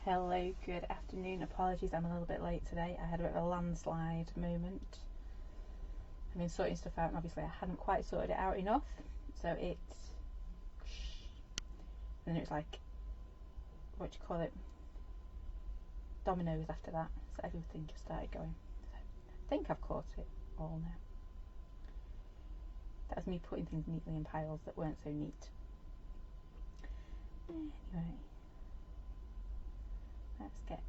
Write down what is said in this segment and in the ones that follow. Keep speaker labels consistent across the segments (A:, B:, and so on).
A: Hello, good afternoon. Apologies, I'm a little bit late today. I had a bit of a landslide moment. I've been sorting stuff out and obviously I hadn't quite sorted it out enough. So it's... and then it was like, what do you call it? Dominoes after that. So everything just started going. So I think I've caught it all now. That was me putting things neatly in piles that weren't so neat. Anyway. Let's get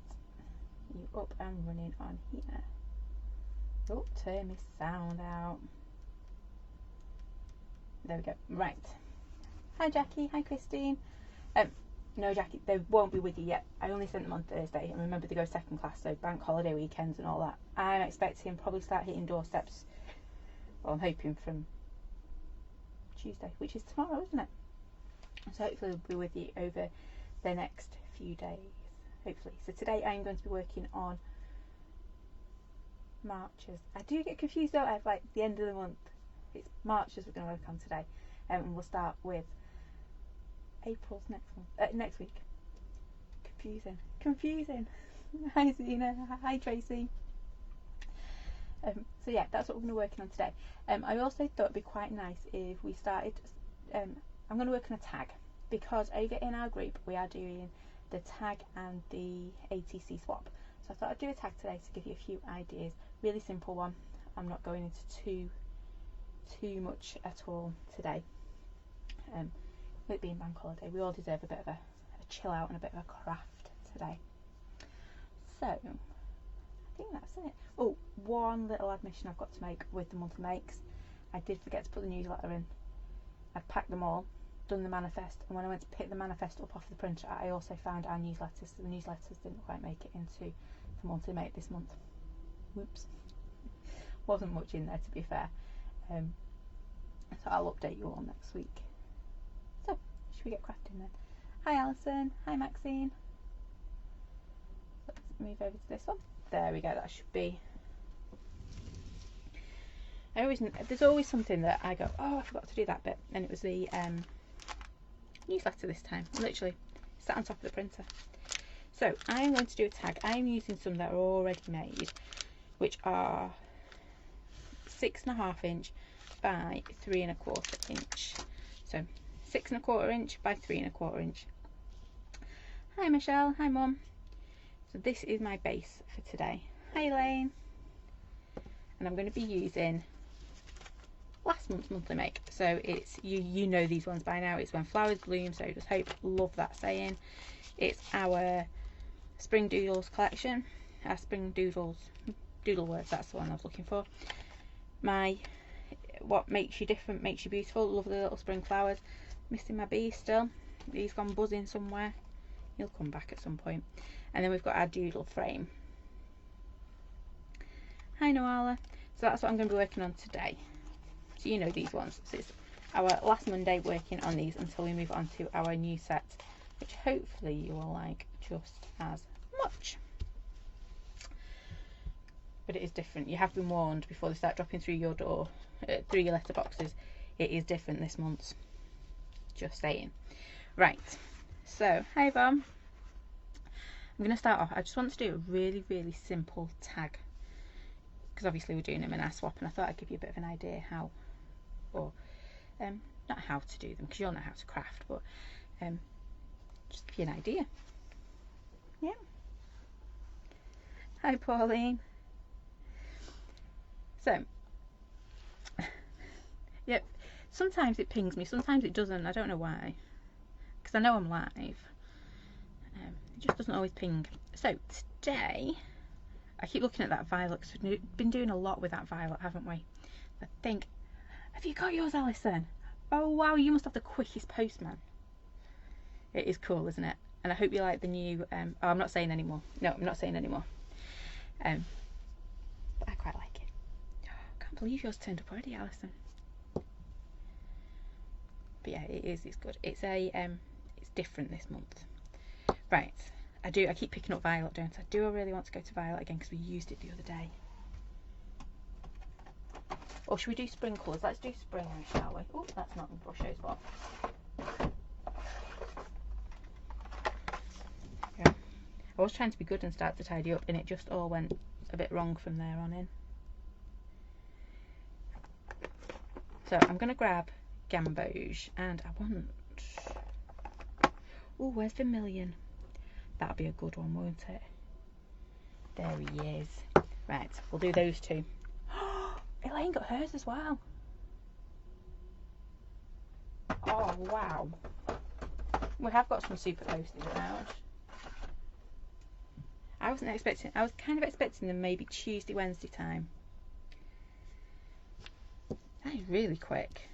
A: you up and running on here. Oh, turn my sound out. There we go. Right. Hi Jackie. Hi Christine. No Jackie, they won't be with you yet. I only sent them on Thursday and remember they go second class, so bank holiday weekends and all that. I'm expecting probably start hitting doorsteps. Well, I'm hoping from Tuesday, which is tomorrow, isn't it? So hopefully we'll be with you over the next few days. Hopefully. So today I'm going to be working on Marches. I do get confused though, at like the end of the month. It's Marches we're going to work on today. And we'll start with April's next week. Confusing. Hi Zena. Hi Tracy. So yeah, that's what we're going to be working on today. I also thought it'd be quite nice if we started, I'm going to work on a tag, because over in our group we are doing the tag and the ATC swap. So I thought I'd do a tag today to give you a few ideas. Really simple one. I'm not going into too much at all today. With it being bank holiday, we all deserve a bit of a chill out and a bit of a craft today. So I think that's it. Oh, one little admission I've got to make with the monthly makes. I did forget to put the newsletter in. I'd packed them all, done the manifest, and when I went to pick the manifest up off the printer I also found our newsletters, so the newsletters didn't quite make it into the monthly make this month. Whoops. Wasn't much in there to be fair. So I'll update you all next week. So should we get crafting then? Hi Alison, hi Maxine. Let's move over to this one. There we go, that should be... there's always something that I go, oh I forgot to do that bit, and it was the newsletter this time. Literally sat on top of the printer. So I'm going to do a tag. I'm using some that are already made, which are 6.5 inch by 3.25 inch. So 6.25 inch by 3.25 inch. Hi Michelle, hi Mum. So this is my base for today. Hi Elaine. And I'm going to be using last month's monthly make. So it's, you know these ones by now. It's When Flowers Bloom, so does Hope. Love that saying. It's our Spring Doodles collection. Our Spring Doodles, Doodle Words, that's the one I was looking for. My What Makes You Different Makes You Beautiful. Lovely little spring flowers. Missing my bee still. He's gone buzzing somewhere. He'll come back at some point. And then we've got our doodle frame. Hi Noala. So that's what I'm going to be working on today. So you know these ones. So it's our last Monday working on these until we move on to our new set, which hopefully you will like just as much. But it is different. You have been warned before they start dropping through your door, through your letterboxes. It is different this month. Just saying. Right. So, hi Vom. I'm going to start off. I just want to do a really, really simple tag, because obviously we're doing them in our swap, and I thought I'd give you a bit of an idea how, or not how to do them, because you'll know how to craft, but just give you an idea. Yeah. Hi Pauline. So, yep, sometimes it pings me, sometimes it doesn't. I don't know why, because I know I'm live. It just doesn't always ping. So today, I keep looking at that violet, because we've been doing a lot with that violet, haven't we? I think, have you got yours, Alison? Oh wow, you must have the quickest postman. It is cool, isn't it? And I hope you like the new, oh, I'm not saying anymore. No, I'm not saying anymore. But I quite like it. Oh, I can't believe yours turned up already, Alison. But yeah, it's good. It's it's different this month. Right, I keep picking up violet, don't I? Do I really want to go to violet again, because we used it the other day? Or should we do spring colours? Let's do spring, shall we? Oh, that's not the brush spot. Yeah. I was trying to be good and start to tidy up, and it just all went a bit wrong from there on in. So I'm going to grab Gamboge, and I want... Oh, where's Vermilion? That'll be a good one, won't it? There he is. Right, we'll do those two. Elaine got hers as well. Oh, wow. We have got some super posties around. I was kind of expecting them maybe Tuesday, Wednesday time. That is really quick.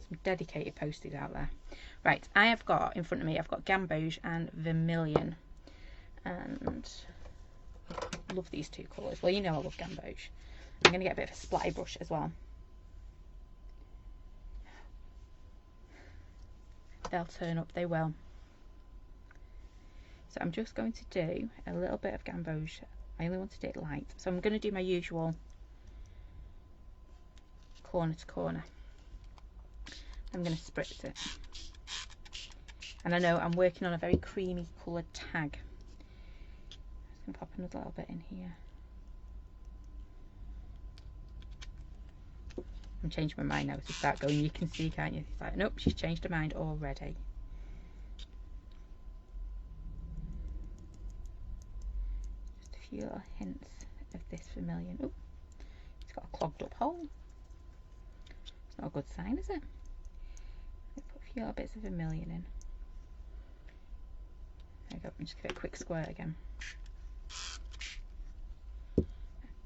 A: Some dedicated posties out there. Right, I have got, in front of me, I've got Gamboge and Vermilion. And I love these two colours. Well, you know I love Gamboge. I'm going to get a bit of a splatty brush as well. They'll turn up, they will. So I'm just going to do a little bit of Gamboge. I only wanted it light. So I'm going to do my usual corner to corner. I'm going to spritz it. And I know I'm working on a very creamy coloured tag. I'm just going to pop another little bit in here. I'm changing my mind now to start going. You can see, can't you? It's like, nope, she's changed her mind already. Just a few little hints of this Vermilion. Oh, it's got a clogged up hole. It's not a good sign, is it? Put a few little bits of Vermilion in. There we go. I'm just give it a quick squirt again.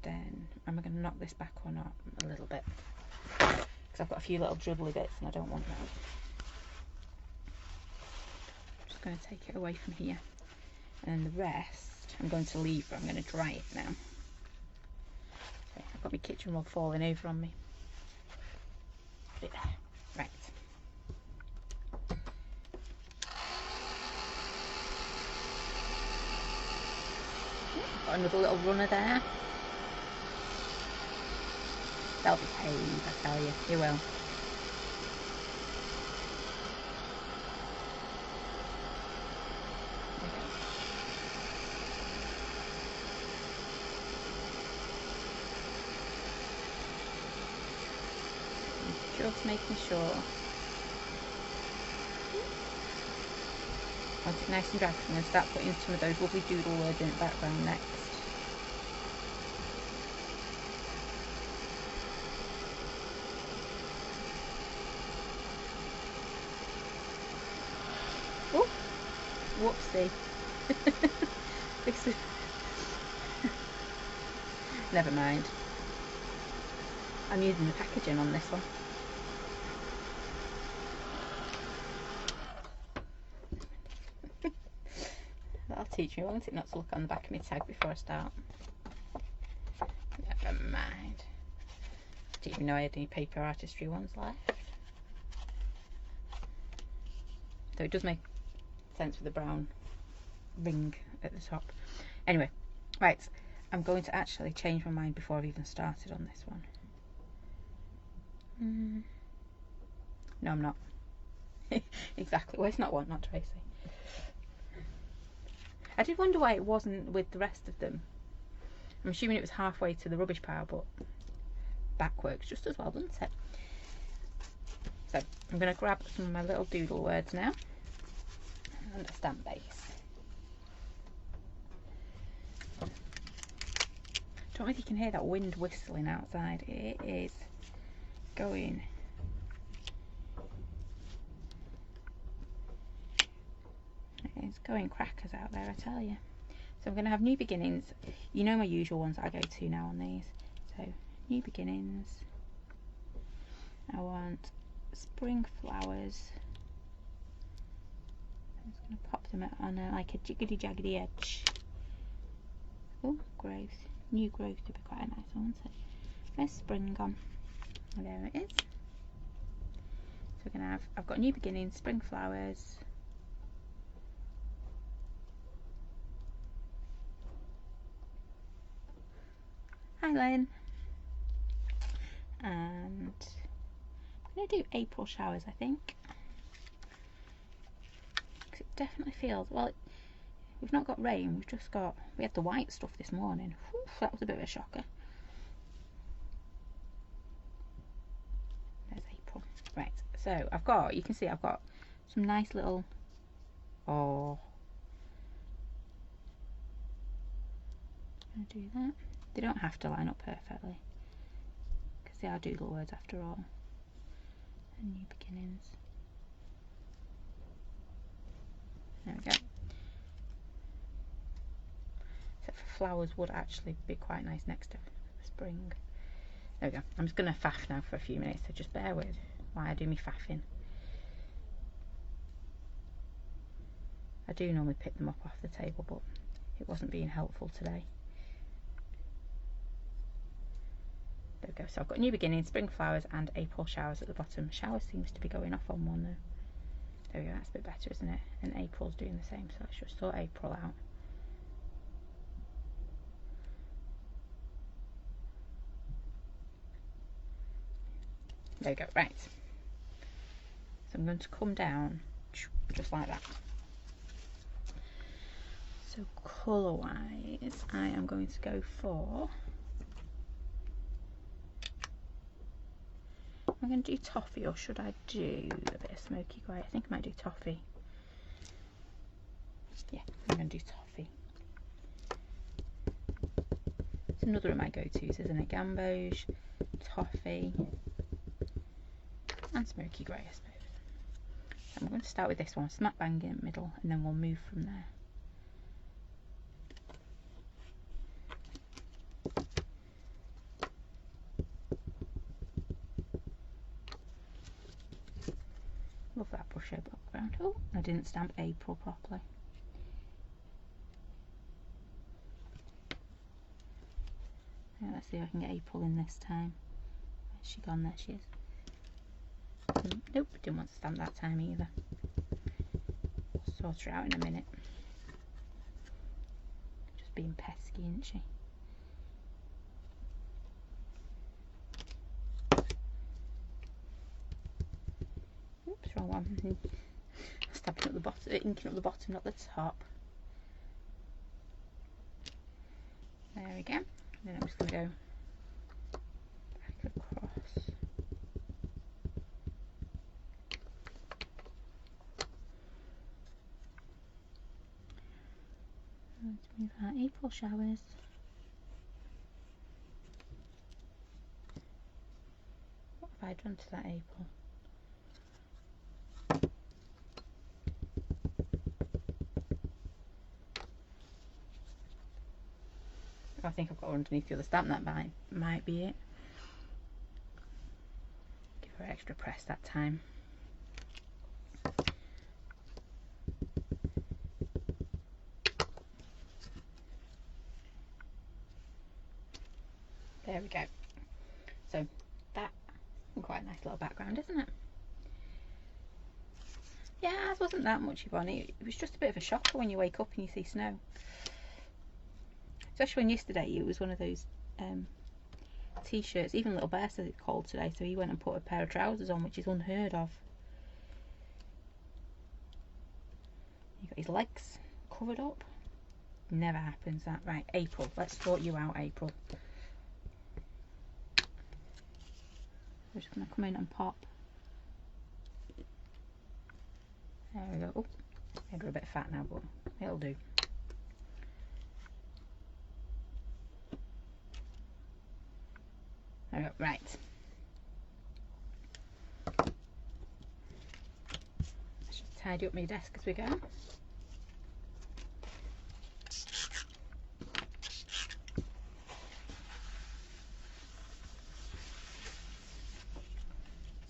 A: Then am I going to knock this back or not? A little bit. Because I've got a few little dribbly bits and I don't want that. I'm just going to take it away from here. And the rest I'm going to leave, but I'm going to dry it now. Okay, I've got my kitchen rug falling over on me. Put it there. Right. Got another little runner there. They'll behave, I tell you, they will. Just making sure. I want it nice and dry, I'm going to start putting some of those lovely doodle words in the background next. Oh, whoopsie. This is... Never mind. I'm using the packaging on this one. That'll teach me, won't it, not to look on the back of my tag before I start. Never mind. Didn't even know I had any paper artistry ones left. Though it does make sense with the brown ring at the top. Anyway, right, I'm going to actually change my mind before I've even started on this one. No, I'm not. Exactly. Well, it's not one, not Tracy. I did wonder why it wasn't with the rest of them. I'm assuming it was halfway to the rubbish pile, but back works just as well, doesn't it? So I'm going to grab some of my little doodle words now and a stamp base. Don't know if you can hear that wind whistling outside. It is going. It's going crackers out there, I tell you. So I'm going to have New Beginnings. You know my usual ones that I go to now on these. So New Beginnings. I want Spring Flowers. I'm just going to pop them on like a jiggly jaggedy edge. Oh, growth. New growth would be quite a nice one, wouldn't it? Where's spring gone? There it is. So we're going to have, I've got New Beginnings, Spring Flowers. Hi Lynn. And I'm going to do April showers, I think. Because it definitely feels, well, We've not got rain, we had the white stuff this morning. Whew, that was a bit of a shocker. There's April. Right, so you can see I've got some nice little, I'm going to do that. They don't have to line up perfectly, because they are doodle words after all. And new beginnings. There we go. Except for flowers would actually be quite nice next to spring. There we go. I'm just going to faff now for a few minutes, so just bear with while I do me faffing. I do normally pick them up off the table, but it wasn't being helpful today. There we go. So I've got new beginnings, spring flowers and April showers at the bottom. Shower seems to be going off on one though. There we go, that's a bit better, isn't it? And April's doing the same, so let's just sort April out. There we go, right. So I'm going to come down just like that. So colour wise, I am going to go for, am I going to do toffee or should I do a bit of smoky grey? I think I might do toffee. Yeah, I'm going to do toffee. It's another of my go-tos, isn't it? Gamboge, toffee, and smoky grey, I suppose. So I'm going to start with this one, smack bang in the middle, and then we'll move from there. Love that brush background. Oh, I didn't stamp April properly. Yeah, let's see if I can get April in this time. Where's she gone? There she is. Nope, didn't want to stamp that time either. Sort her out in a minute. Just being pesky, isn't she? Oops, wrong one. Stamping up the bottom, inking up the bottom, not the top. There we go. And then I'm just going to go back across. Let's move our April showers. What have I done to that April? I think I've got underneath the other stamp, that might be it. Give her extra press that time. There we go. So that's quite a nice little background, isn't it? Yeah, it wasn't that much on it. It was just a bit of a shocker when you wake up and you see snow. Especially when yesterday it was one of those t-shirts. Even Little Bear says it's cold today, so he went and put a pair of trousers on, which is unheard of. He got his legs covered up. Never happens that. Right, April. Let's sort you out, April. We're just going to come in and pop. There we go. Oh, made her a bit fat now, but it'll do. There we go. Right. I should tidy up my desk as we go.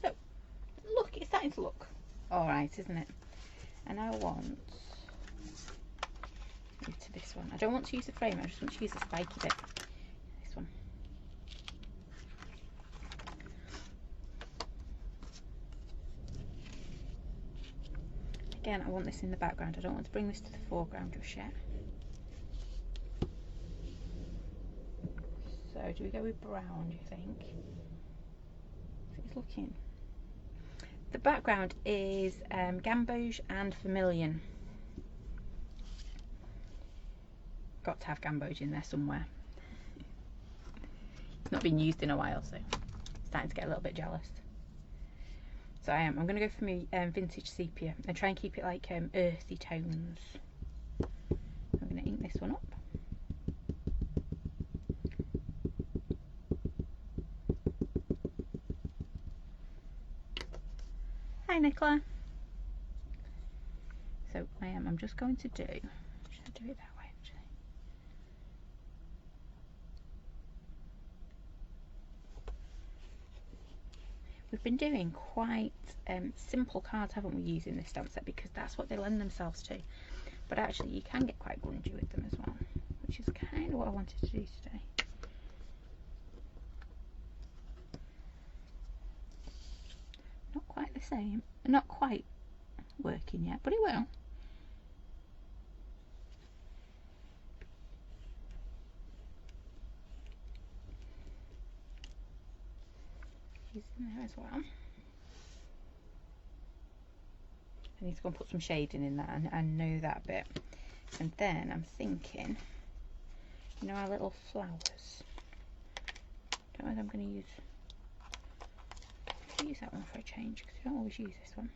A: So, look, it's starting to look alright, isn't it? And I want to this one. I don't want to use the frame, I just want to use the spiky bit. This one. Again, I want this in the background. I don't want to bring this to the foreground just yet. So, do we go with brown, do you think? It's looking. The background is Gamboge and Vermilion. got to have gamboge in there somewhere. It's not been used in a while, so starting to get a little bit jealous. So I'm going to go for my vintage sepia and try and keep it like earthy tones. I'm going to ink this one up. Hi Nicola. So I'm just going to do, should I do it that way actually? We've been doing quite simple cards, haven't we, using this stamp set, because that's what they lend themselves to. But actually you can get quite grungy with them as well, which is kind of what I wanted to do today. Not quite the same, not quite working yet, but it will. She's in there as well. I need to go and put some shading in that, and I know that bit. And then I'm thinking, you know, our little flowers. Don't know whether I'm going to use that one for a change, because I don't always use this one.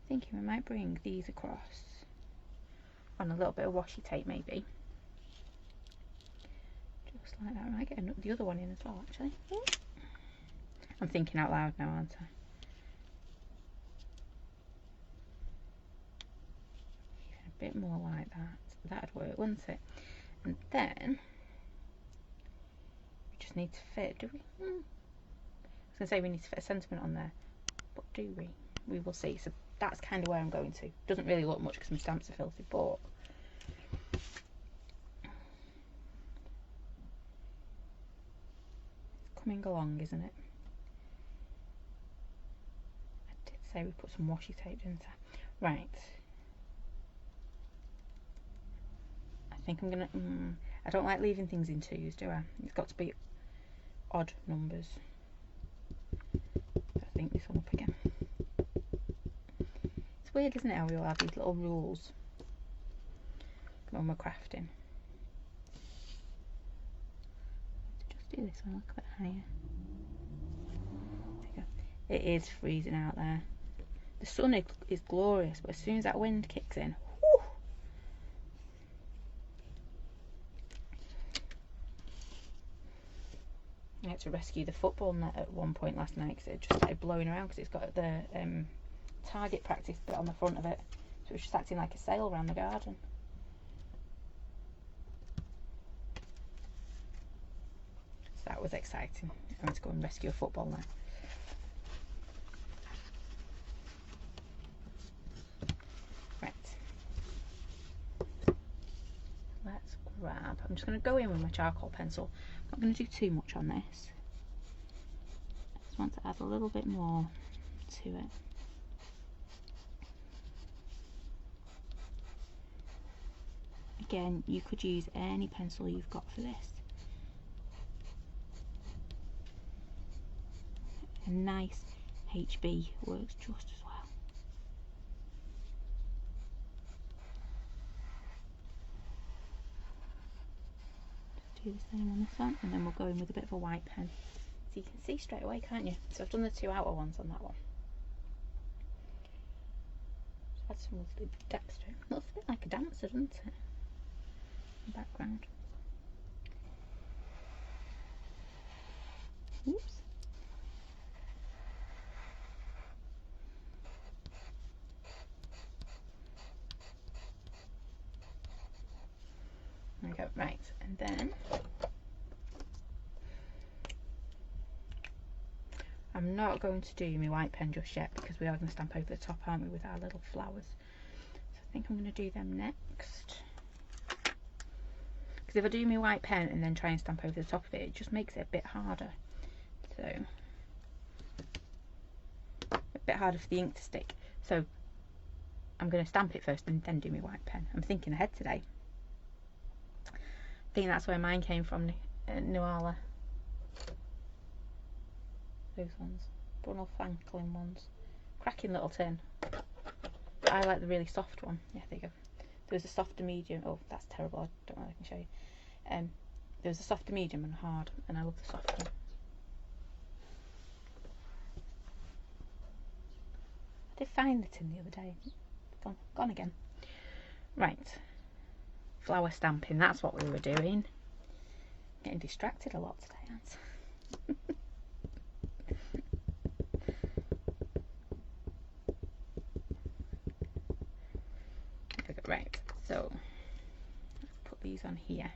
A: Thinking we might bring these across on a little bit of washi tape, maybe. Just like that. I might get the other one in as well, actually. I'm thinking out loud now, aren't I? A bit more like that. That'd work, wouldn't it? And then we just need to fit, do we? I was going to say we need to fit a sentiment on there, but do we? We will see. So that's kind of where I'm going to. Doesn't really look much because my stamps are filthy, but it's coming along, isn't it? I did say we put some washi tape, didn't I? Right. I think I'm gonna. I don't like leaving things in twos, do I? It's got to be odd numbers. I think this one up again. It's weird, isn't it, how we all have these little rules when we're crafting. Just do this one a little bit higher. There you go. It is freezing out there. The sun is glorious, but as soon as that wind kicks in, whew, I had to rescue the football net at one point last night because it just started blowing around because it's got the target practice bit on the front of it, so it was just acting like a sail around the garden. So that was exciting. I went to go and rescue a football net. Right, let's grab, I'm just going to go in with my charcoal pencil. I'm not going to do too much on this. I just want to add a little bit more to it. Again, you could use any pencil you've got for this. A nice HB works just as well. Just do the same on this one, and then we'll go in with a bit of a white pen. So you can see straight away, can't you? So I've done the two outer ones on that one. Just add some lovely depth to it. Looks a bit like a dancer, doesn't it? Background. Oops. There we go. Right, and then I'm not going to do my white pen just yet because we are going to stamp over the top, aren't we, with our little flowers. So I think I'm going to do them next. Because if I do my white pen and then try and stamp over the top of it, it just makes it a bit harder. So, a bit harder for the ink to stick. So, I'm going to stamp it first and then do my white pen. I'm thinking ahead today. I think that's where mine came from, Nuala. Those ones. Brunel Franklin ones. Cracking little tin. But I like the really soft one. Yeah, there you go. There was a softer medium. Oh, that's terrible. I don't know if I can show you. There was a softer medium and hard, and I love the soft one. I did find the tin the other day. Gone again. Right. Flower stamping, that's what we were doing. Getting distracted a lot today, aren't I? Right, so let's put these on here.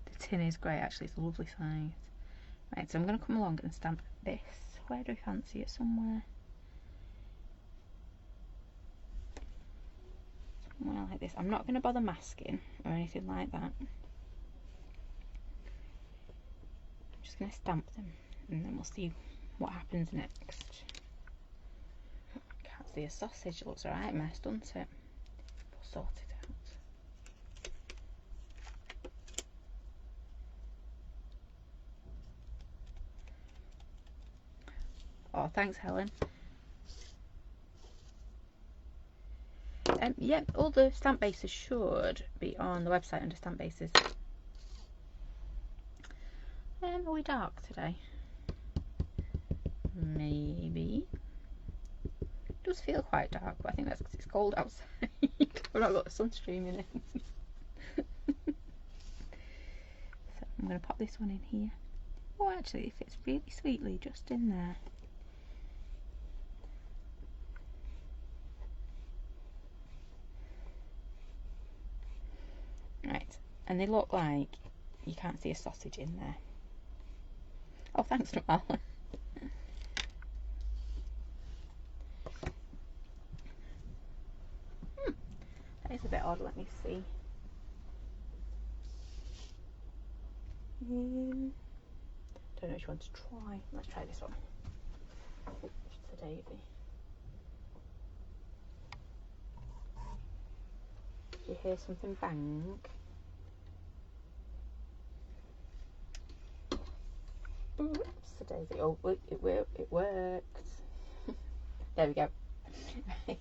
A: The tin is great, actually, it's a lovely size. Right, so I'm going to come along and stamp this. Where do I fancy it? Somewhere like this. I'm not going to bother masking or anything like that. I'm just going to stamp them and then we'll see what happens next. Can't see a sausage. It looks alright mess, doesn't it? We'll sort it out. Oh, thanks, Helen. Yeah, all the stamp bases should be on the website under stamp bases. Are we dark today? Maybe. It does feel quite dark, but I think that's because it's cold outside. We've not got the sun streaming in. So I'm going to pop this one in here. Oh, actually, it fits really sweetly just in there. Right, and they look like you can't see a sausage in there. Oh, thanks, Noel. That is a bit odd, let me see. Don't know which one to try. Let's try this one. Just a Davy. You hear something bang? Oops, a Daisy. Oh, it worked. There we go. There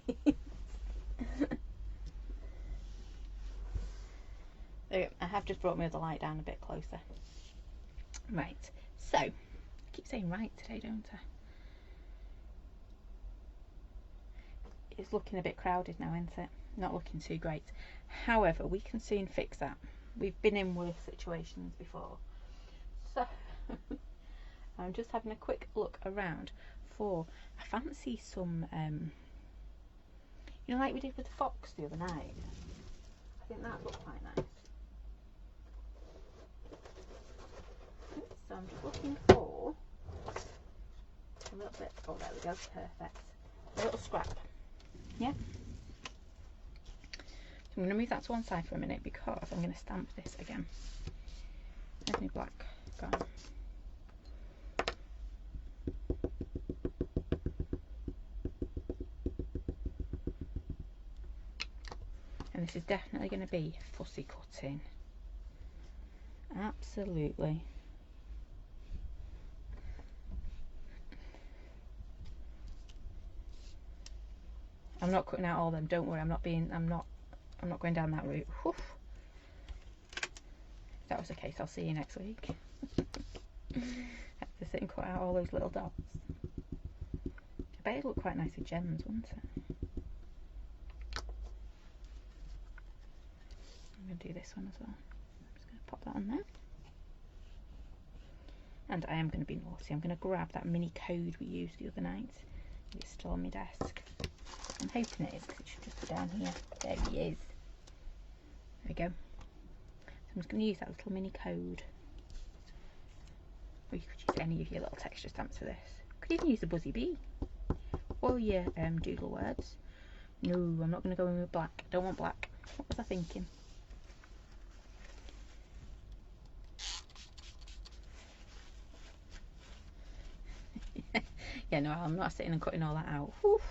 A: we go. I have just brought my other light down a bit closer. Right, so I keep saying right today, don't I? It's looking a bit crowded now, isn't it? Not looking too great. However, we can soon fix that. We've been in worse situations before. So I'm just having a quick look around for, I fancy some, you know, like we did with the fox the other night. I think that looked quite nice. So I'm just looking for a little bit, oh there we go, perfect. A little scrap, yeah? So I'm going to move that to one side for a minute because I'm going to stamp this again. There's my black gone. And this is definitely going to be fussy cutting. Absolutely. I'm not cutting out all of them, don't worry, I'm not going down that route. Whew. If that was the case, I'll see you next week. I have to sit and cut out all those little dots. I bet it'd look quite nice with gems, wouldn't it? I'm going to do this one as well. I'm just going to pop that on there. And I am going to be naughty. I'm going to grab that mini code we used the other night. It's still on my desk. I'm hoping it is because it should just be down here. There he is. There we go. So I'm just going to use that little mini code. Or you could use any of your little texture stamps for this. Could even use the Buzzy Bee. Or your doodle words. No, I'm not going to go in with black. I don't want black. What was I thinking? Yeah, no, I'm not sitting and cutting all that out. Whew.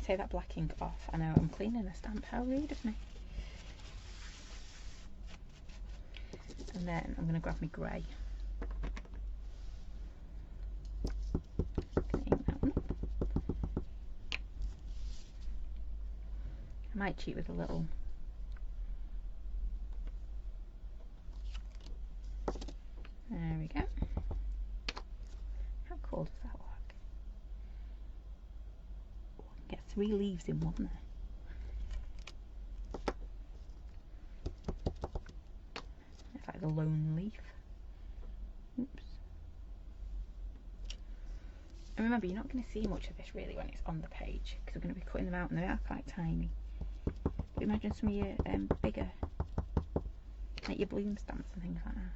A: Take that black ink off. I know I'm cleaning a stamp. How rude of me. And then I'm going to grab my grey. I might cheat with a little. There we go. How cool does that look? Oh, I can get 3 leaves in one there. It's like the lone leaf. Oops. And remember, you're not going to see much of this really when it's on the page, because we're going to be cutting them out and they are quite tiny. But imagine some of your bigger, like your bloom stamps and things like that.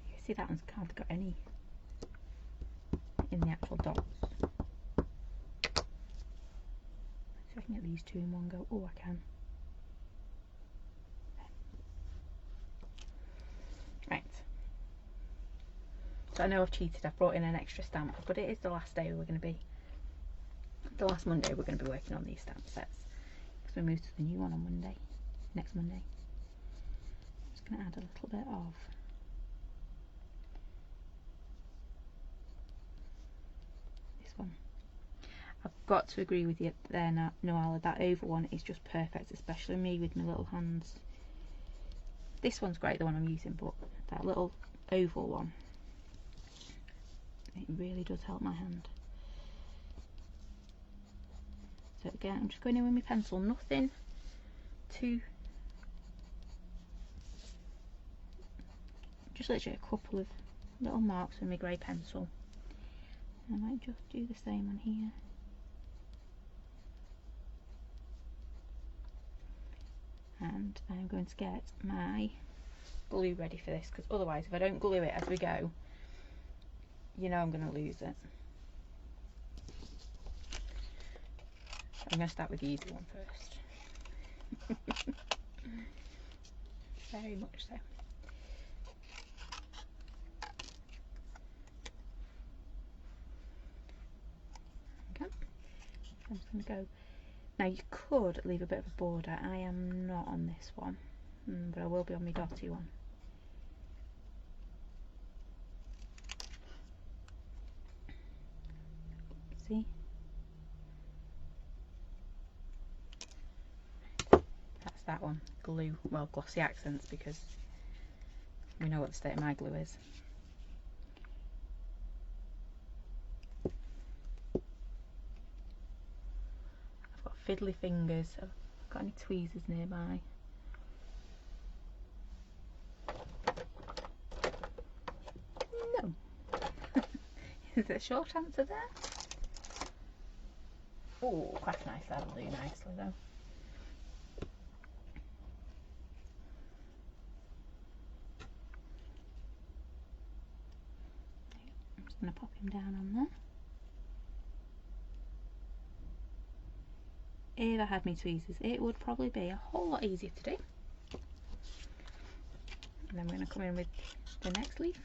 A: You see that one's hardly got any in the actual dots. So I can get these 2 in one go. Oh, I can. Right. So I know I've cheated, I've brought in an extra stamp, but it is the last day we're going to be, the last Monday we're going to be working on these stamp sets, because we move to the new one on Monday, next Monday. I'm just going to add a little bit of this one. I've got to agree with you there, Noala, that oval one is just perfect, especially me with my little hands. This one's great, the one I'm using, but that little oval one, it really does help my hand. So again, I'm just going in with my pencil, nothing too, just literally a couple of little marks with my grey pencil. I might just do the same on here. And I'm going to get my glue ready for this, because otherwise if I don't glue it as we go, you know I'm going to lose it. I'm going to start with the easy one first. Very much so. Okay. I'm just going to go. Now you could leave a bit of a border. I am not on this one, but I will be on my dotty one. See? That's that one. Glue. Well, glossy accents, because we know what the state of my glue is. I've got fiddly fingers. Have I got any tweezers nearby? No. Is there a short answer there? Oh, quite nice. That'll do nicely though. I'm just going to pop him down on there. If I had my tweezers, it would probably be a whole lot easier to do. And then we're going to come in with the next leaf.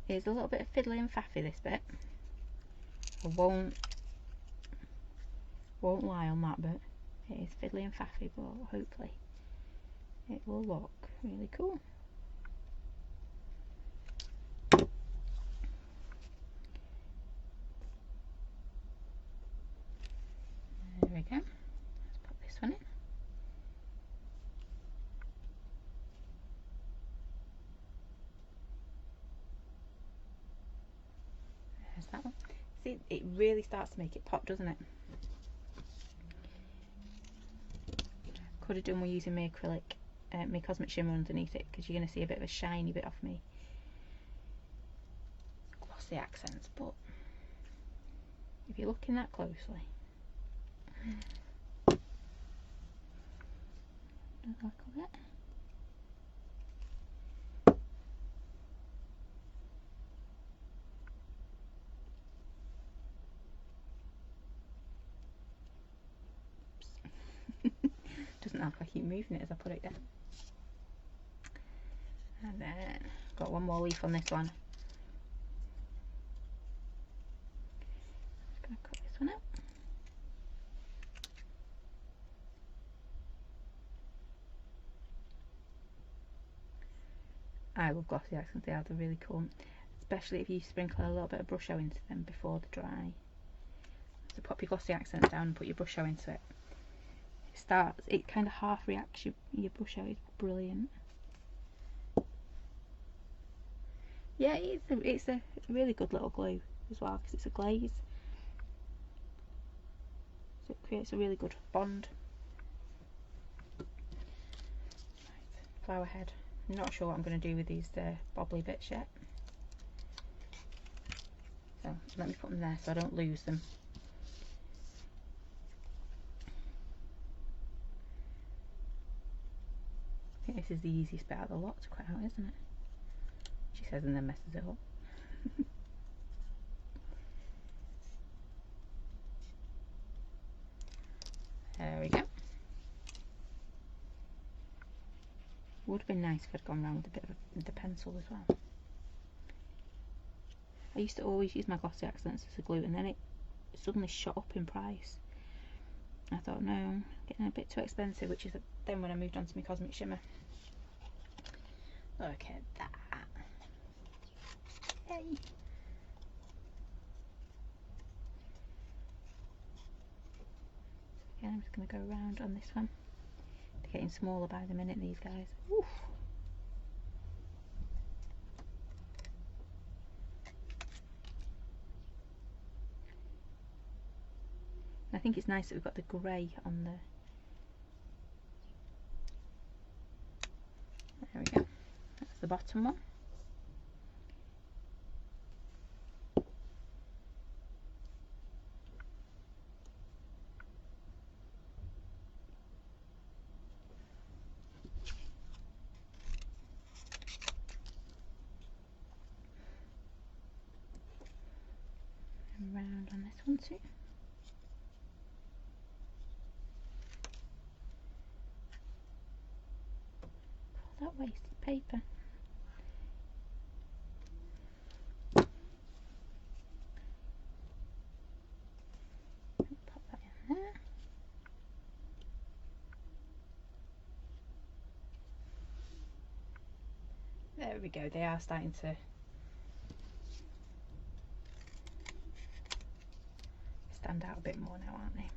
A: It's a little bit of fiddly and faffy, this bit. I won't lie on that bit. It is fiddly and faffy, but hopefully it will look really cool. There we go. Let's put this one in. There's that one. See, it really starts to make it pop, doesn't it? Could have done with using my acrylic, my Cosmic Shimmer underneath it, because you're going to see a bit of a shiny bit off me glossy accents, but if you're looking that closely, does look a bit. Doesn't help if I keep moving it as I put it down. And then got one more leaf on this one. Just going to cut this one out. I love glossy accents, they're really cool, especially if you sprinkle a little bit of brush into them before they dry. So pop your glossy accents down and put your brush into it. It kind of half reacts your brush is brilliant. Yeah, it's a really good little glue as well, because it's a glaze, so it creates a really good bond. Right, flower head. I'm not sure what I'm going to do with these bobbly bits yet, so let me put them there so I don't lose them. I think this is the easiest bit out of the lot to cut out, isn't it? She says, and then messes it up. There we go. Would have been nice if I'd gone round with a bit of the pencil as well. I used to always use my glossy accents as a glue, and then it suddenly shot up in price. I thought, no, getting a bit too expensive, which is then when I moved on to my Cosmic Shimmer. Look at that. Yay. Again, I'm just going to go around on this one. They're getting smaller by the minute, these guys. Oof. I think it's nice that we've got the grey on the... There we go. That's the bottom one. And round on this one too. That wasted paper. Pop that in there. There we go, they are starting to stand out a bit more now, aren't they?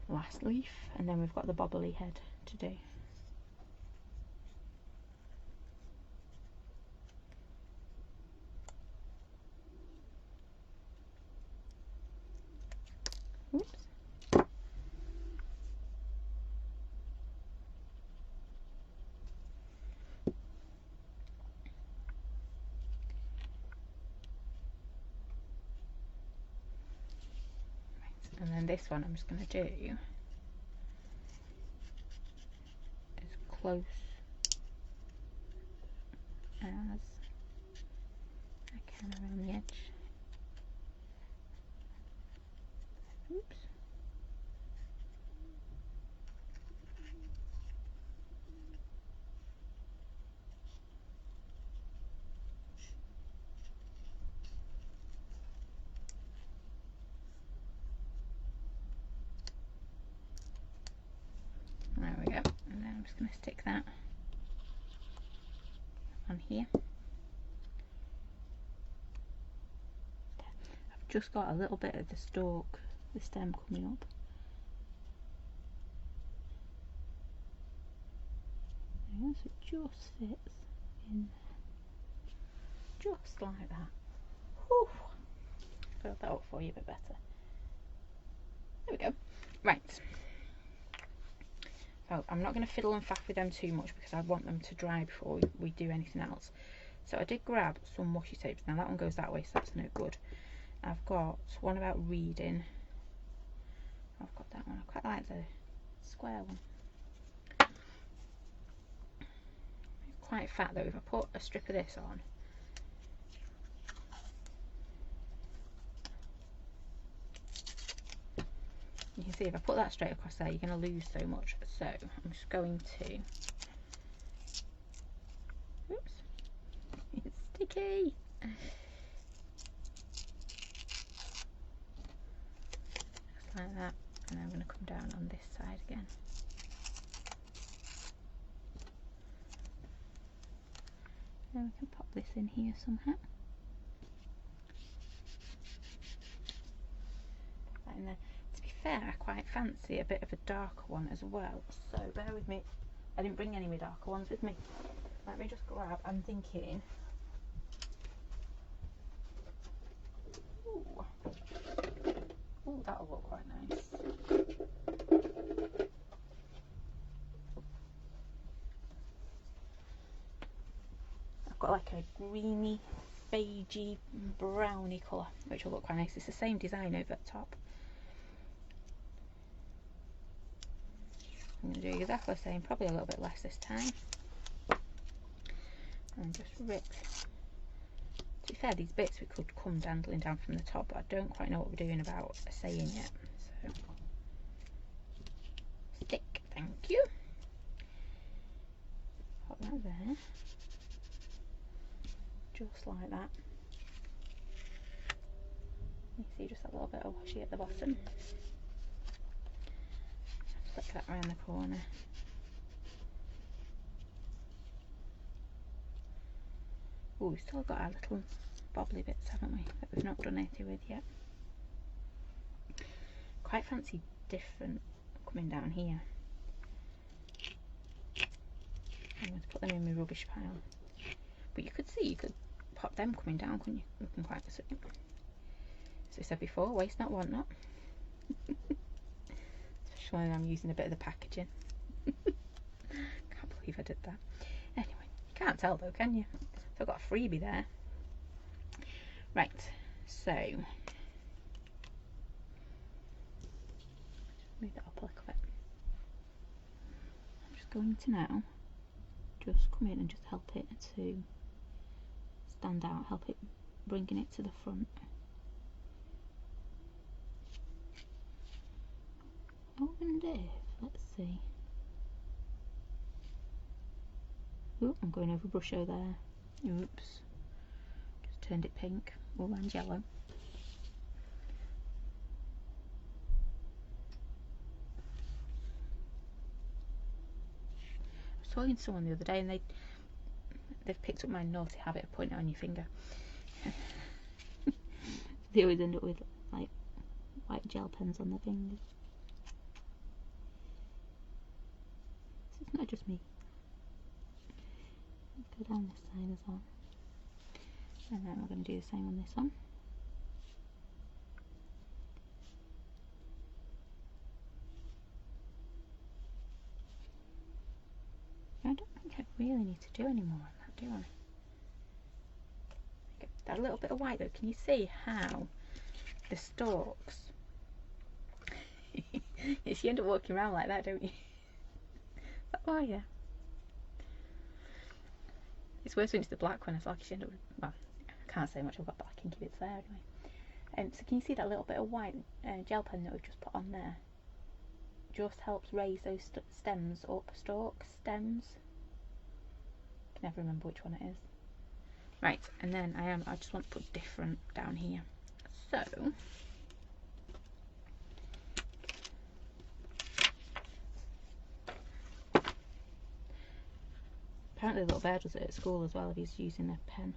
A: Last leaf, and then we've got the bobbly head to do. Oops. Right, and then this one I'm just going to do as close as I can around the edge. Oops. There we go, and then I'm just going to stick that on here. I've just got a little bit of the stalk, the stem coming up. So it just fits in there, just like that. Whew. Filled that up for you a bit better. There we go. Right. So I'm not going to fiddle and faff with them too much because I want them to dry before we do anything else. So I did grab some washi tapes. Now that one goes that way, so that's no good. I've got one about reading. I've got that one. I quite like the square one. It's quite fat though. If I put a strip of this on, you can see if I put that straight across there, you're going to lose so much. So I'm just going to... Oops, it's sticky. Just like that, and I'm going to come down on this side again. Then we can pop this in here somehow. And then, to be fair, I quite fancy a bit of a darker one as well. So bear with me. I didn't bring any of my darker ones with me. Let me just grab. I'm thinking. Ooh, ooh, that'll look quite nice. I've got like a greeny, beigey, browny colour, which will look quite nice. It's the same design over the top. I'm going to do exactly the same, probably a little bit less this time. And just rip. To be fair, these bits we could come dangling down from the top, but I don't quite know what we're doing about a saying yet. So, stick, thank you. Pop that there. Just like that. You see just a little bit of washi at the bottom. Flick that around the corner. Oh, we've still got our little bobbly bits, haven't we, that we've not done anything with yet. Quite fancy different coming down here. I'm going to put them in my rubbish pile. But you could see, you could pop them coming down, couldn't you? Looking quite the same. As I said before, waste not, want not. Especially when I'm using a bit of the packaging. Can't believe I did that. Anyway, you can't tell though, can you? So I've got a freebie there. Right, so move that up a little bit. I'm just going to now just come in and just help it to stand out, help it bringing it to the front. I wonder if, let's see. Oh, I'm going over brusho there. Oops. Just turned it pink. Oh, and yellow. I was talking to someone the other day and they've picked up my naughty habit of pointing it on your finger. They always end up with like white gel pens on their fingers. So it's not just me. Let's go down this side as well. And then we're going to do the same on this one. I don't think I really need to do any more on that, do I? Okay, that little bit of white though, can you see how the stalks yes, you end up walking around like that, don't you? Oh yeah. It's worse when it's the black one as well, because you end up with, well, I can't say much, I've got black inky bits there anyway. So can you see that little bit of white gel pen that we've just put on there? Just helps raise those stems up, stems. I can never remember which one it is. Right, and then I just want to put different down here. So apparently little bear does it at school as well if he's using a pen.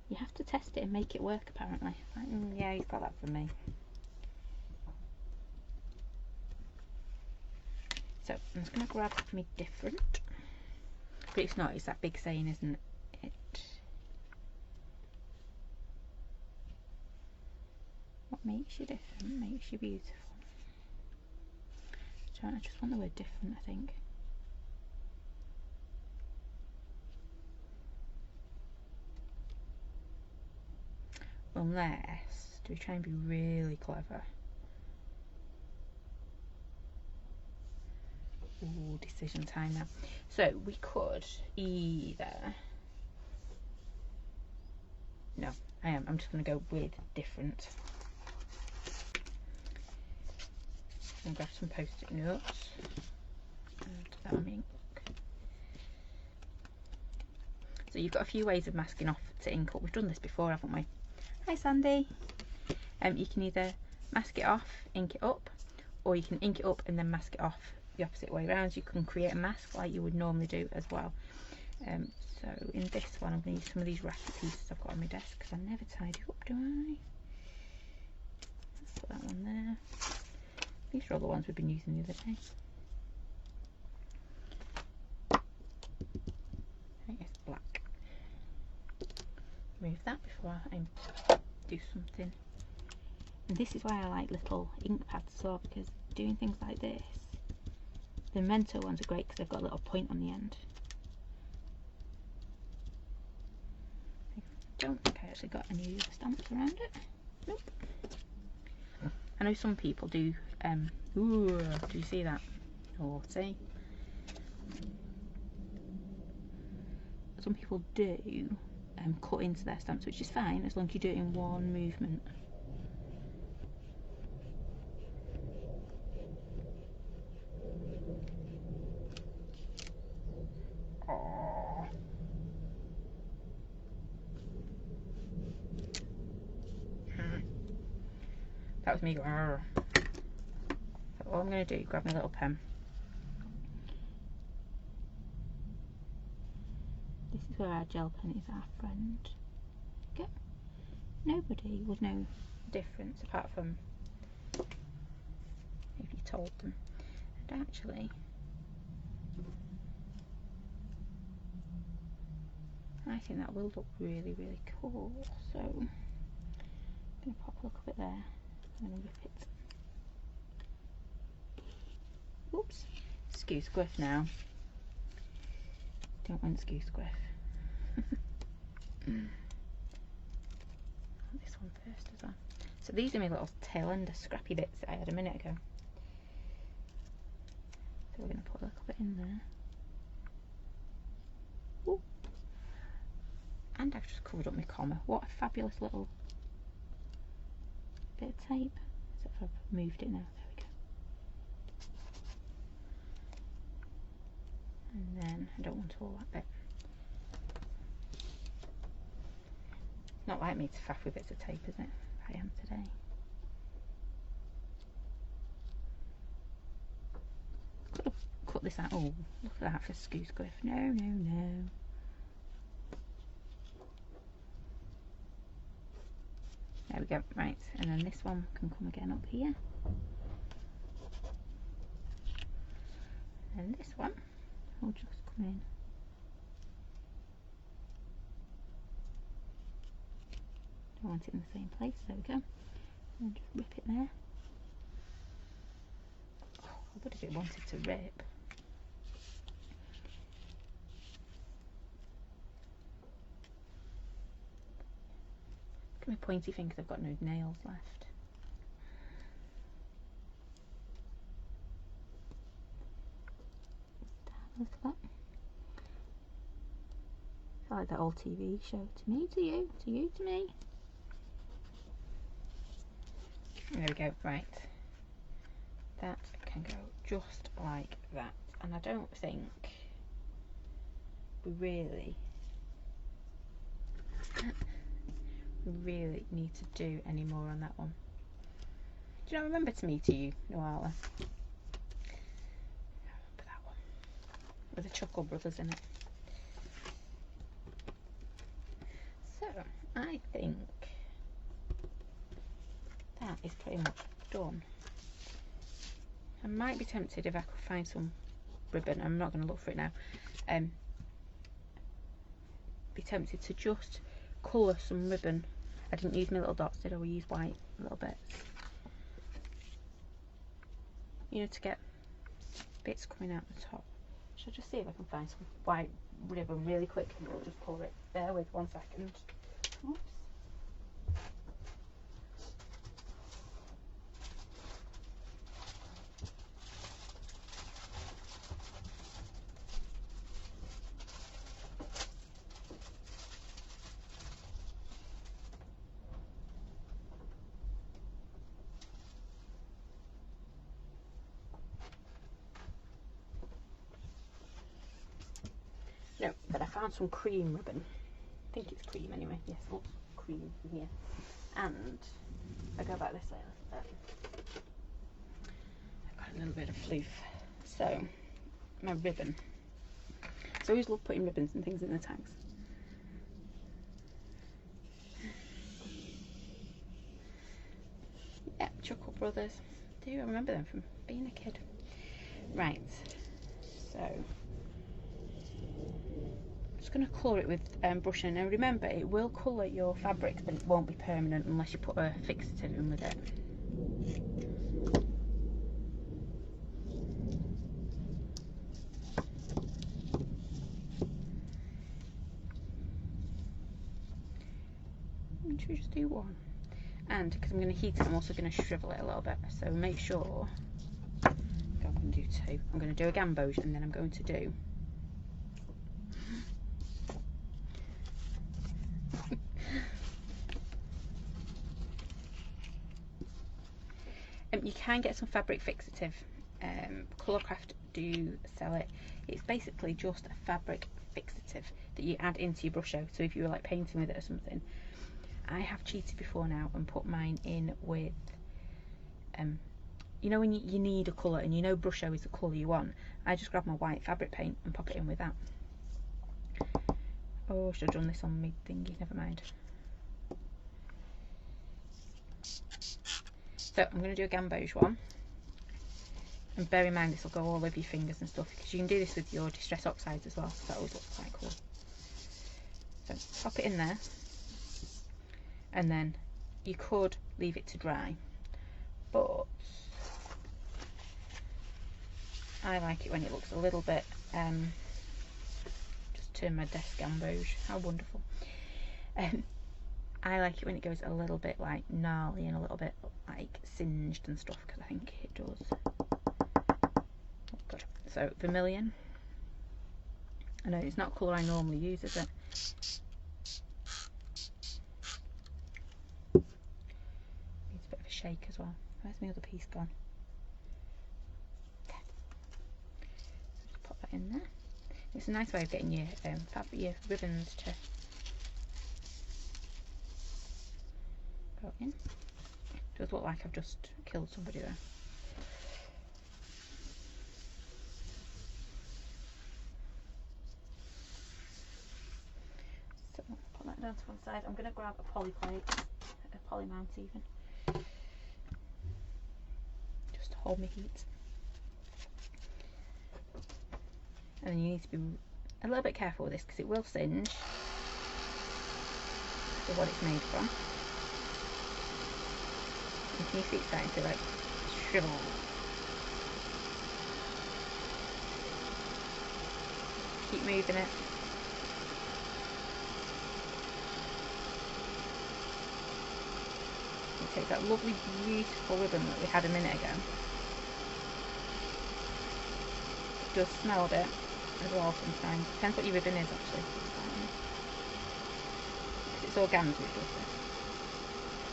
A: You have to test it and make it work apparently. Like, yeah, he's got that from me. So I'm just going to grab me different. But it's not, it's that big saying, isn't it? What makes you different makes you beautiful. So I just want the word different, I think. Unless, do we try and be really clever? Ooh, decision time now. So we could either, no, I'm just going to go with different. I'm going to grab some post-it notes and that on ink. So you've got a few ways of masking off to ink up. We've done this before, haven't we? Hi Sandy. You can either mask it off, ink it up, or you can ink it up and then mask it off the opposite way around. You can create a mask like you would normally do as well. So in this one I'm going to use some of these racky pieces I've got on my desk because I never tidy up, do I? Let's put that one there. These are all the ones we've been using the other day. I think it's black. Remove that before I do something. And this is why I like little ink pads as well, because doing things like this, the Memento ones are great because they've got a little point on the end. I don't think I actually got any other stamps around it. Nope. I know some people do. Ooh, do you see that? Naughty. Some people do cut into their stamps, which is fine as long as you do it in one movement. That was me going. Argh. So all I'm going to do, grab my little pen. This is where our gel pen is our friend. Okay. Nobody would know the difference apart from if you told them. And actually, I think that will look really, really cool. So I'm going to pop a little bit there. I'm going to rip it. Oops. Skew squiff now. Don't want skew squiff. This one first as well. So these are my little tail end scrappy bits that I had a minute ago. So we're going to put a little bit in there. Ooh. And I've just covered up my comma. What a fabulous little bit of tape. Except for I've moved it now. There we go. And then I don't want all that bit. Not like me to faff with bits of tape, is it? I am today. Could have cut this out. Oh, look at that for skew squiff. No, no, no. There we go. Right, and then this one can come again up here. And this one will just come in. I want it in the same place. There we go. And just rip it there. Oh, I would have wanted to rip. Look at my pointy fingers. I've got no nails left. Look at that. I like that old TV show. To me, to you, to you, to me. There we go. Right. That can go just like that. And I don't think we really need to do any more on that one. Do you not remember To Me To You, Noala? I remember that one. With the Chuckle Brothers in it. So, I think that is pretty much done. I might be tempted if I could find some ribbon. I'm not going to look for it now. Be tempted to just colour some ribbon. I didn't use my little dots, did I? We used white little bits. You know, to get bits coming out the top. Should I just see if I can find some white ribbon really quick and we'll just colour it. Bear with 1 second. Oops. No, but I found some cream ribbon. I think it's cream anyway. Yes, look, cream in here. And I go back this way a little bit. I've got a little bit of floof So, my ribbon. So I always love putting ribbons and things in the tags. Yeah, Chuckle Brothers. I remember them from being a kid. Right, so I'm just going to colour it with brushing. Now remember, it will colour your fabrics, but it won't be permanent unless you put a fixative in with it. Should we just do one? And because I'm going to heat it, I'm also going to shrivel it a little bit. So make sure. I'm going to do two. I'm going to do a gamboge, and then I'm going to do. You can get some fabric fixative. Colourcraft do sell it. It's basically just a fabric fixative that you add into your brusho. So if you were like painting with it or something. I have cheated before now and put mine in with, you know when you need a colour and you know brusho is the colour you want, I just grab my white fabric paint and pop it in with that. Oh, should have done this on my thingy, never mind. So I'm going to do a gamboge one. And bear in mind this will go all over your fingers and stuff, because you can do this with your Distress Oxides as well, so that always looks quite cool. So pop it in there. And then you could leave it to dry, but I like it when it looks a little bit, just turn my desk gamboge, how wonderful. I like it when it goes a little bit like gnarly and a little bit like singed and stuff, because I think it does. Oh, good. So vermilion, I know it's not a colour I normally use, is it? Shake as well. Where's my other piece gone? Okay. Just pop that in there. It's a nice way of getting your your ribbons to go in. It does look like I've just killed somebody there. So put that down to one side. I'm going to grab a poly plate, a poly mount even. Hold my heat, and then you need to be a little bit careful with this because it will singe for what it's made from. And can you see it's starting to like shrivel? Keep moving it. You take that lovely beautiful ribbon that we had a minute ago. Does smell a bit as well sometimes. Depends what your ribbon is actually. It's organza which does this.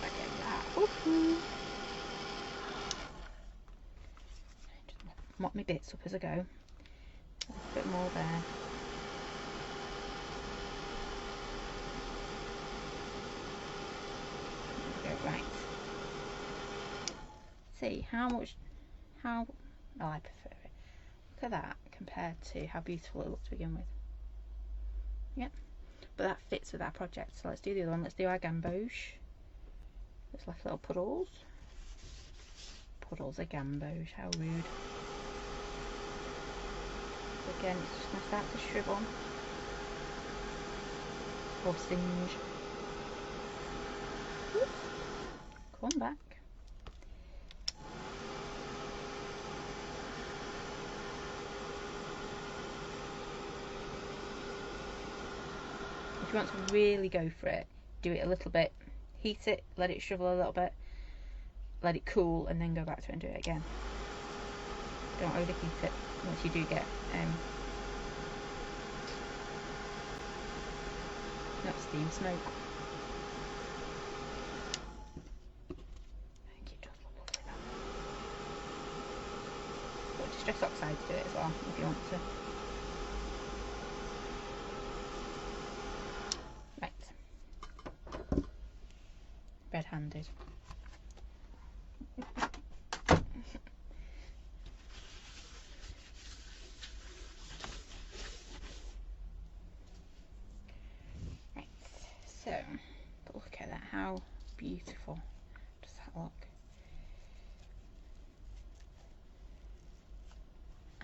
A: Like that. Just mop my bits up as I go. A bit more there. There we go, right. See how much, oh I prefer it. Look at that compared to how beautiful it looked to begin with. Yep, but that fits with our project. So let's do the other one. Let's do our gamboge. Let's left little puddles. Puddles are gamboge. How rude. So again, it's just going to start to shrivel or singe. Come back. If you want to really go for it, do it a little bit, heat it, let it shrivel a little bit, let it cool, and then go back to it and do it again. Don't overheat it once you do get not steam, smoke. I think it does look lovely that. Put Distress Oxide to do it as well if you want to. Red-handed.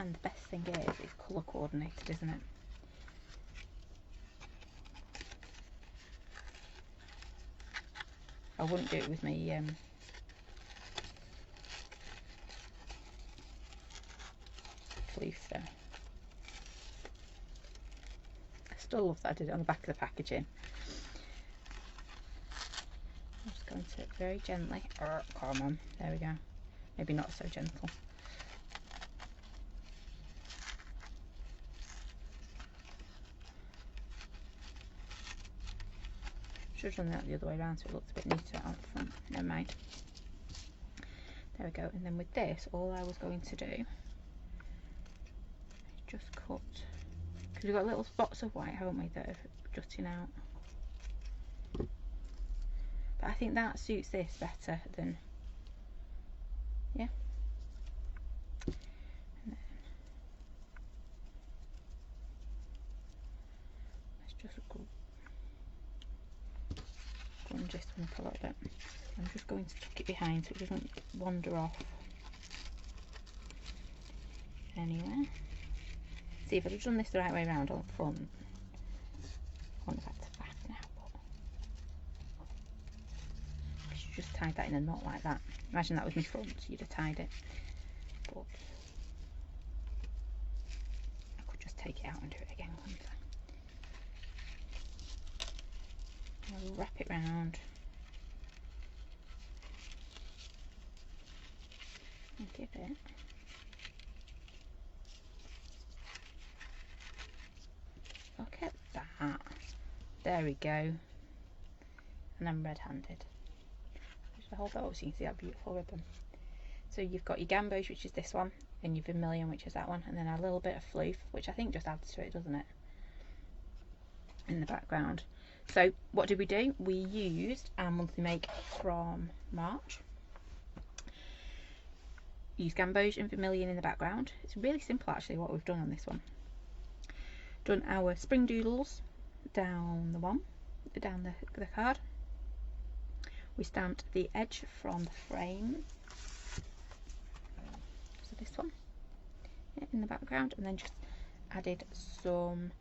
A: And the best thing is it's colour coordinated, isn't it? I wouldn't do it with me fleece though. I still love that I did it on the back of the packaging. I'm just going to very gently, come on, there we go. Maybe not so gentle. Should have done that the other way around so it looks a bit neater on the front. Never mind. There we go. And then with this, all I was going to do is just cut, because we've got little spots of white, haven't we, that are jutting out. But I think that suits this better than, yeah. And then let's just grunge this one up a little bit. I'm just going to tuck it behind so it doesn't wander off anywhere. See, if I'd have done this the right way around on the front, I wouldn't have had to faff now, but I should just tied that in a knot like that. Imagine that was my front, you'd have tied it, but I could just take it out and do it again, couldn't I? I'll wrap it round and give it look at that. There we go. And I'm red-handed. Just hold that up so you can see that beautiful ribbon. So you've got your gamboge, which is this one, and your vermilion, which is that one, and then a little bit of floof, which I think just adds to it, doesn't it? In the background. So what did we do? We used our monthly make from March. Use gamboge and vermilion in the background. It's really simple actually what we've done on this one. Done our spring doodles down the card. We stamped the edge from the frame, so this one in the background, and then just added some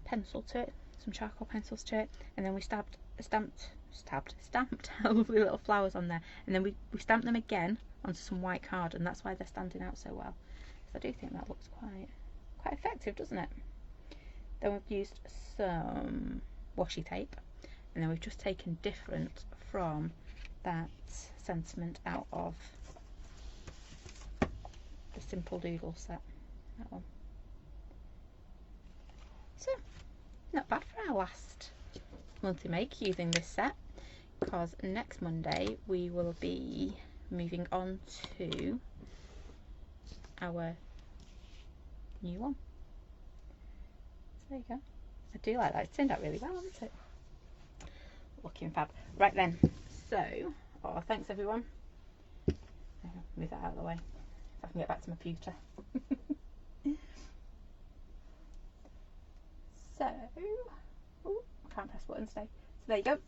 A: pencil to it, some charcoal pencils to it, and then we stamped our lovely little flowers on there, and then we stamped them again onto some white card, and that's why they're standing out so well. So I do think that looks quite effective, doesn't it? Then we've used some washi tape, and then we've just taken different from that sentiment out of the Simple Doodle set, that one. So not bad for our last monthly make using this set, because next Monday we will be moving on to our new one. So there you go. I do like that. It's turned out really well, hasn't it? Looking fab. Right then, so thanks everyone. Move that out of the way so I can get back to my pewter. So, ooh, I can't press buttons today. So there you go.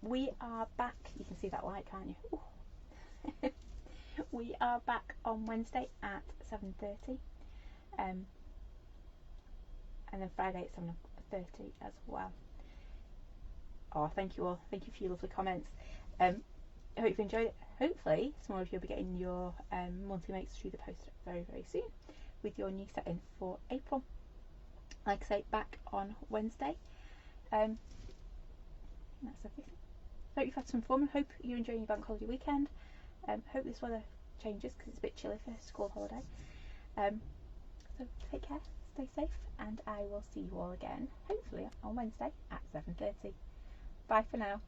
A: We are back. You can see that light, can't you? We are back on Wednesday at 7:30, and then Friday at 7:30 as well. Thank you all. Thank you for your lovely comments. I hope you've enjoyed it. Hopefully, some of you will be getting your monthly makes through the post very, very soon with your new set in for April. Like I say, back on Wednesday. That's everything. Hope you've had some fun. Hope you're enjoying your bank holiday weekend. Hope this weather changes because it's a bit chilly for school holiday. So take care, stay safe, and I will see you all again, hopefully on Wednesday at 7:30. Bye for now.